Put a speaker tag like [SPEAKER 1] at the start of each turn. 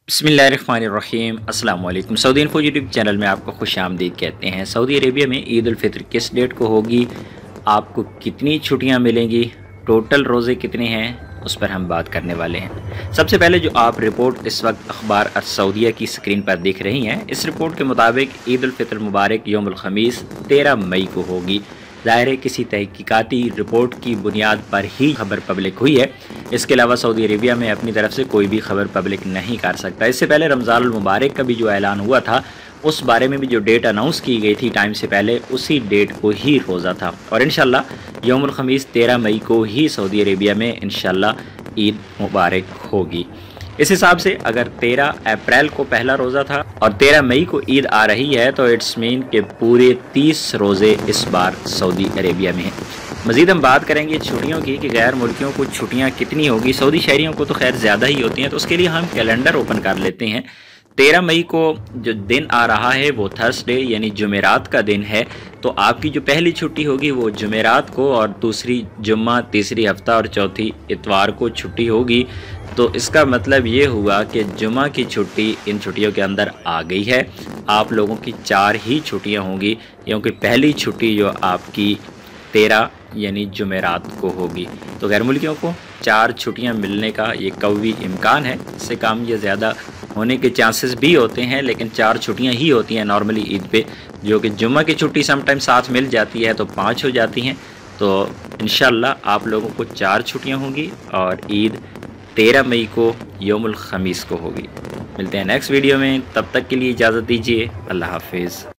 [SPEAKER 1] बिस्मिल्लाहिर्रहमानिर्रहीम अस्सलाम वालेकुम। सऊदी इन्फो यूट्यूब चैनल में आपको खुश आमदीद कहते हैं। सऊदी अरेबिया में ईद उल फितर किस डेट को होगी, आपको कितनी छुट्टियां मिलेंगी, टोटल रोज़े कितने हैं, उस पर हम बात करने वाले हैं। सबसे पहले जो आप रिपोर्ट इस वक्त अखबार सऊदीया की स्क्रीन पर देख रही हैं, इस रिपोर्ट के मुताबिक ईद उल फितर मुबारक यौमुल खमीस 13 मई को होगी। ज़ाहिर है किसी तहकीकाती रिपोर्ट की बुनियाद पर ही खबर पब्लिक हुई है। इसके अलावा सऊदी अरेबिया में अपनी तरफ से कोई भी खबर पब्लिक नहीं कर सकता। इससे पहले रमज़ान अल मुबारक का भी जो ऐलान हुआ था, उस बारे में भी जो डेट अनाउंस की गई थी टाइम से पहले, उसी डेट को ही रोज़ा था। और इंशाल्लाह यौमुल खमीस 13 मई को ही सऊदी अरेबिया में इंशाल्लाह ईद मुबारक होगी। इस हिसाब से अगर 13 अप्रैल को पहला रोज़ा था और 13 मई को ईद आ रही है, तो इट्स मीन के पूरे 30 रोज़े इस बार सऊदी अरेबिया में हैं। मज़ीद हम बात करेंगे छुट्टियों की कि गैर मुल्कियों को छुट्टियां कितनी होगी। सऊदी शहरियों को तो खैर ज़्यादा ही होती हैं, तो उसके लिए हम कैलेंडर ओपन कर लेते हैं। 13 मई को जो दिन आ रहा है वो थर्सडे यानी जुमेरात का दिन है। तो आपकी जो पहली छुट्टी होगी वो जुमेरात को, और दूसरी जुम्मा, तीसरी हफ्ता और चौथी इतवार को छुट्टी होगी। तो इसका मतलब ये हुआ कि जुम्मा की छुट्टी इन छुट्टियों के अंदर आ गई है। आप लोगों की 4 ही छुट्टियां होंगी, क्योंकि पहली छुट्टी जो आपकी 13 यानी जुमेरात को होगी। तो गैर मुल्कियों को 4 छुट्टियां मिलने का ये कवी इम्कान है। इससे कम या ज़्यादा होने के चांसेस भी होते हैं, लेकिन 4 छुट्टियां ही होती हैं नॉर्मली ईद पे, जो कि जुम्मा की छुट्टी समटाइम साथ मिल जाती है तो 5 हो जाती हैं। तो इंशाल्लाह आप लोगों को 4 छुट्टियां होंगी और ईद 13 मई को यौमुल खमीस को होगी। मिलते हैं नेक्स्ट वीडियो में, तब तक के लिए इजाज़त दीजिए। अल्लाह हाफिज़।